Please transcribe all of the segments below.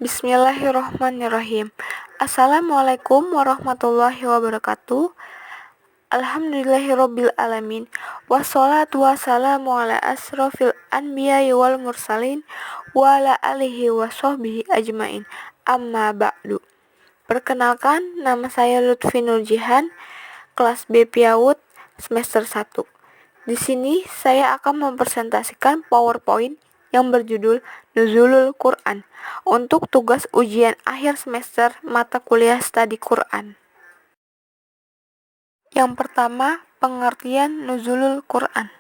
Bismillahirrahmanirrahim. Assalamualaikum warahmatullahi wabarakatuh. Alhamdulillahirabbil alamin. Wassalatu wassalamu ala asrofil anbiya'i wal mursalin wa ala alihi wa sahbihi ajmain. Amma ba'du. Perkenalkan, nama saya Lutfi Nurjihan, kelas B PIAUD semester 1. Di sini saya akan mempresentasikan PowerPoint yang berjudul Nuzulul Quran untuk tugas ujian akhir semester mata kuliah studi Quran. Yang pertama, pengertian Nuzulul Quran.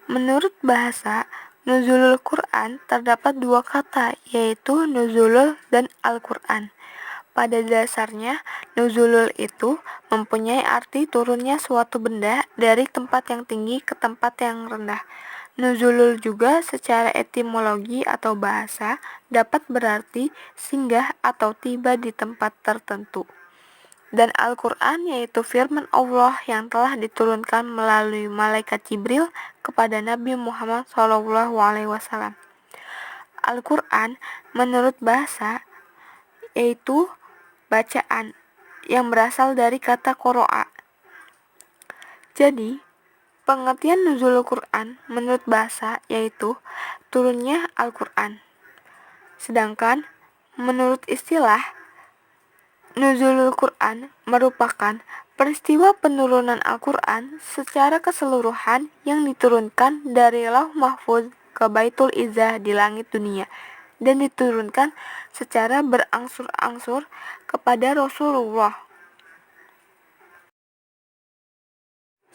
Menurut bahasa, Nuzulul Quran terdapat dua kata, yaitu Nuzulul dan Al-Quran. Pada dasarnya, Nuzulul itu mempunyai arti turunnya suatu benda dari tempat yang tinggi ke tempat yang rendah. Nuzulul juga secara etimologi atau bahasa dapat berarti singgah atau tiba di tempat tertentu. Dan Al-Quran yaitu firman Allah yang telah diturunkan melalui malaikat Jibril kepada Nabi Muhammad SAW. Al-Quran menurut bahasa yaitu bacaan yang berasal dari kata qoro'a. Jadi, pengertian Nuzulul Quran menurut bahasa yaitu turunnya Al-Quran. Sedangkan menurut istilah, Nuzulul Quran merupakan peristiwa penurunan Al-Quran secara keseluruhan yang diturunkan dari Lauh Mahfuz ke Baitul Izzah di langit dunia dan diturunkan secara berangsur-angsur kepada Rasulullah.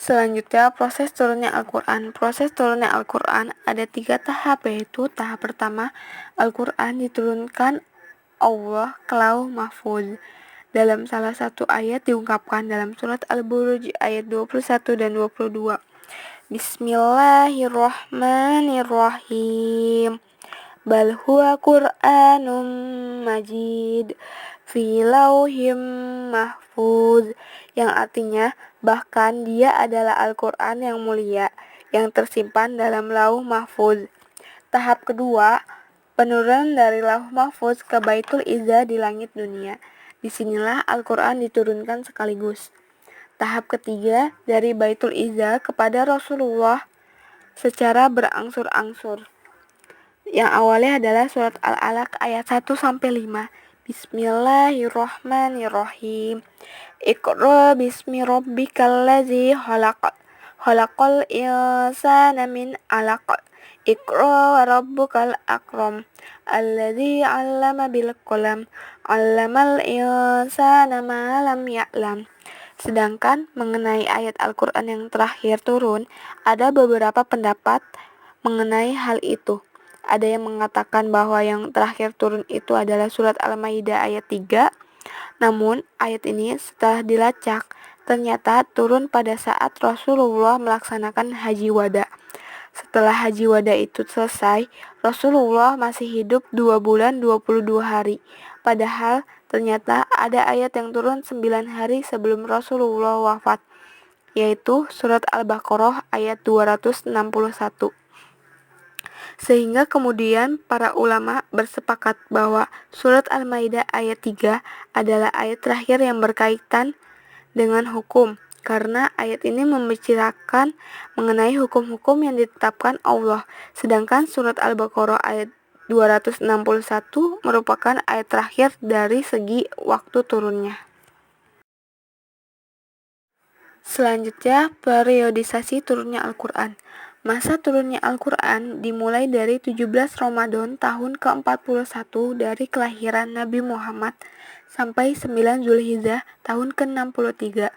Selanjutnya, proses turunnya Al-Quran. Proses turunnya Al-Quran ada 3 tahap, yaitu tahap pertama, Al-Quran diturunkan Allah ke Lauh Mahfuz. Dalam salah satu ayat diungkapkan dalam surat Al-Buruj ayat 21 dan 22. Bismillahirrahmanirrahim. Bal huwa Qur'anum Majid fi lauhim mahfuz, yang artinya bahkan dia adalah Al-Quran yang mulia yang tersimpan dalam Lauh Mahfuz. Tahap kedua, penurunan dari Lauh Mahfuz ke Baitul Izzah di langit dunia. Disinilah Al-Quran diturunkan sekaligus. Tahap ketiga, dari Baitul Izzah kepada Rasulullah secara berangsur-angsur. Yang awalnya adalah surat Al-Alaq ayat 1-5. Bismillahirrahmanirrahim. Iqra bismi rabbikal ladzi khalaq. Khalaqal insana min 'alaq. Iqra wa rabbukal akram. Alladzi 'allama bil qalam. 'Allamal insana ma lam ya'lam. Sedangkan mengenai ayat Al-Quran yang terakhir turun, ada beberapa pendapat mengenai hal itu. Ada yang mengatakan bahwa yang terakhir turun itu adalah surat Al-Maidah ayat 3. Namun, ayat ini setelah dilacak, ternyata turun pada saat Rasulullah melaksanakan haji wada. Setelah haji wada itu selesai, Rasulullah masih hidup 2 bulan 22 hari. Padahal, ternyata ada ayat yang turun 9 hari sebelum Rasulullah wafat, yaitu surat Al-Baqarah ayat 261. Sehingga kemudian para ulama bersepakat bahwa surat Al-Maidah ayat 3 adalah ayat terakhir yang berkaitan dengan hukum, karena ayat ini membicarakan mengenai hukum-hukum yang ditetapkan Allah. Sedangkan surat Al-Baqarah ayat 261 merupakan ayat terakhir dari segi waktu turunnya. Selanjutnya, periodisasi turunnya Al-Quran. Masa turunnya Al-Quran dimulai dari 17 Ramadan tahun ke-41 dari kelahiran Nabi Muhammad sampai 9 Zulhijjah tahun ke-63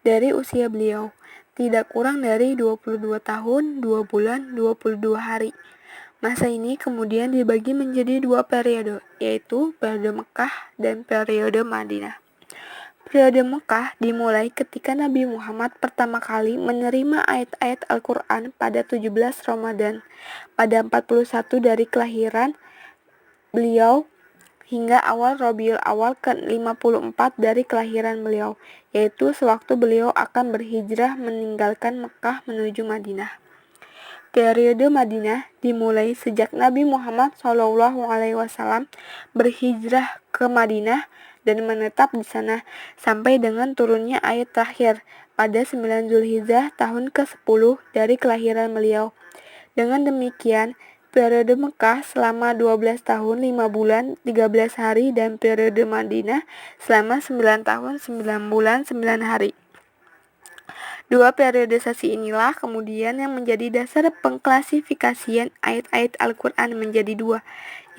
dari usia beliau, tidak kurang dari 22 tahun, 2 bulan, 22 hari. Masa ini kemudian dibagi menjadi 2 periode, yaitu periode Mekah dan periode Madinah. Periode Mekah dimulai ketika Nabi Muhammad pertama kali menerima ayat-ayat Al-Quran pada 17 Ramadan, pada 41 dari kelahiran beliau hingga awal Rabiul Awal ke-54 dari kelahiran beliau, yaitu sewaktu beliau akan berhijrah meninggalkan Mekah menuju Madinah. Periode Madinah dimulai sejak Nabi Muhammad SAW berhijrah ke Madinah dan menetap di sana sampai dengan turunnya ayat terakhir pada 9 Zulhijjah tahun ke-10 dari kelahiran beliau. Dengan demikian, periode Mekah selama 12 tahun 5 bulan 13 hari dan periode Madinah selama 9 tahun 9 bulan 9 hari. Dua periodisasi inilah kemudian yang menjadi dasar pengklasifikasian ayat-ayat Al-Quran menjadi dua,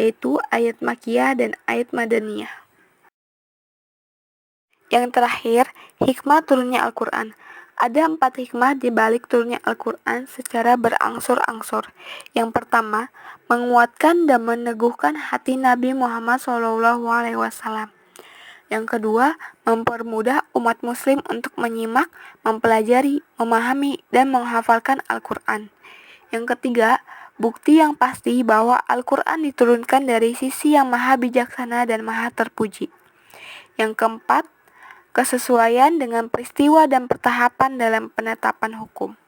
yaitu ayat Makkiyah dan ayat Madaniyah. Yang terakhir, hikmah turunnya Al-Quran. Ada 4 hikmah di balik turunnya Al-Quran secara berangsur-angsur. Yang pertama, menguatkan dan meneguhkan hati Nabi Muhammad SAW. Yang kedua, mempermudah umat muslim untuk menyimak, mempelajari, memahami, dan menghafalkan Al-Quran. Yang ketiga, bukti yang pasti bahwa Al-Quran diturunkan dari sisi yang maha bijaksana dan maha terpuji. Yang keempat, kesesuaian dengan peristiwa dan pertahapan dalam penetapan hukum.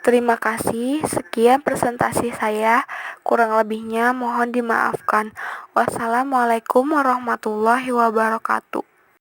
Terima kasih, sekian presentasi saya, kurang lebihnya mohon dimaafkan. Wassalamualaikum warahmatullahi wabarakatuh.